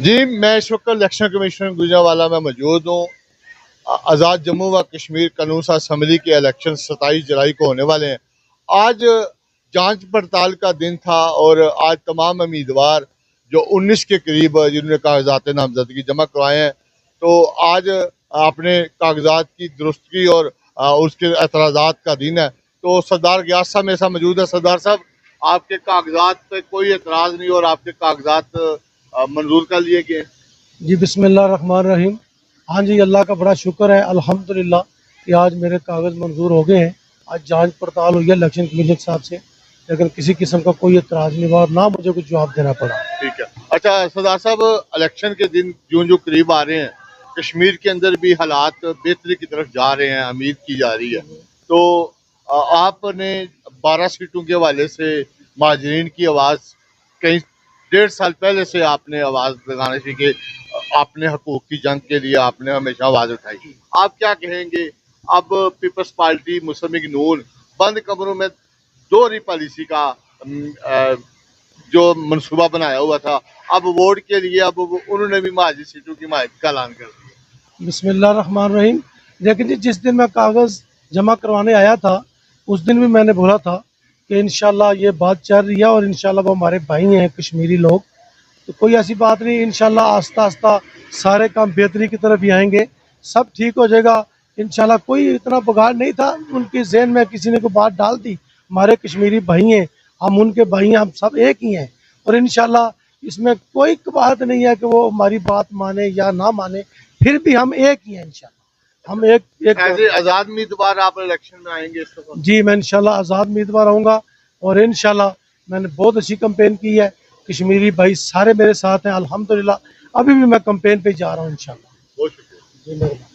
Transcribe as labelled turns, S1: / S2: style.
S1: جی میں اس وقت election commission Gujranwala میں موجود ہوں۔ آزاد جموں و کشمیر قانون اسمبلی کے الیکشن 27 جولائی کو ہونے والے ہیں۔ آج جانچ پڑتال کا دن تھا اور آج تمام امیدوار جو 19 کے قریب جنہوں نے کاغذات نامزدگی جمع کروائے ہیں، تو آج اپنے کاغذات کی درستگی اور اس کے اعتراضات کا دن ہے۔ تو سردار غیاث صاحب میرے ساتھ موجود ہے۔ سردار صاحب، آپ کے کاغذات پہ کوئی اعتراض نہیں اور آپ کے کاغذات منظور کر لیے گئے؟
S2: جی بسم اللہ الرحمن الرحیم۔ ہاں جی، اللہ کا بڑا شکر ہے الحمدللہ کہ آج میرے کاغذ منظور ہو گئے ہیں۔ آج جانچ پڑتال ہوئی ہے الیکشن کمیشن صاحب سے، لیکن کسی قسم کا کوئی اعتراض نہیں ہوا اور نہ مجھے کچھ جواب دینا پڑا۔
S1: ٹھیک ہے۔ اچھا سردار صاحب، الیکشن کے دن جو قریب آ رہے ہیں، کشمیر کے اندر بھی حالات بہتری کی طرف جا رہے ہیں، امید کی جا رہی ہے، تو آپ نے 12 سیٹوں کے حوالے سے مہاجرین کی آواز کہیں 1.5 سال پہلے سے آپ نے آواز لگانے سے کہ آپ نے حقوق کی جنگ کے لیے آپ نے ہمیشہ آواز اٹھائی۔ آپ کیا کہیں گے؟ اب پیپلز پارٹی مسلم لیگ نون بند کمروں میں دوہری پالیسی کا جو منصوبہ بنایا ہوا تھا، اب ووٹ کے لیے اب انہوں نے بھی مہاجر سیٹوں کی حمایت کا اعلان کر دیا۔
S2: بسم اللہ الرحمن الرحیم۔ لیکن جی جس دن میں کاغذ جمع کروانے آیا تھا اس دن بھی میں نے بولا تھا کہ انشاءاللہ یہ بات چل رہی ہے اور انشاءاللہ وہ ہمارے بھائی ہیں کشمیری لوگ، تو کوئی ایسی بات نہیں، انشاءاللہ آہستہ آہستہ سارے کام بہتری کی طرف ہی آئیں گے، سب ٹھیک ہو جائے گا انشاءاللہ۔ کوئی اتنا بگاڑ نہیں تھا، ان کے ذہن میں کسی نے کوئی بات ڈال دی۔ ہمارے کشمیری بھائی ہیں، ہم ان کے بھائی ہیں، ہم سب ایک ہی ہیں، اور انشاءاللہ اس میں کوئی بات نہیں ہے کہ وہ ہماری بات مانے یا نہ مانے، پھر بھی ہم ایک ہی ہیں انشاءاللہ۔ ہم ایک
S1: ایسے آزاد امیدوار آپ الیکشن میں آئیں گے اس وقت؟
S2: جی میں انشاءاللہ آزاد امیدوار ہوں گا، اور انشاءاللہ میں نے بہت اچھی کمپین کی ہے، کشمیری بھائی سارے میرے ساتھ ہیں الحمدللہ۔ ابھی بھی میں کمپین پہ جا رہا ہوں انشاءاللہ۔
S1: بہت شکریہ۔
S2: جی مہربانی۔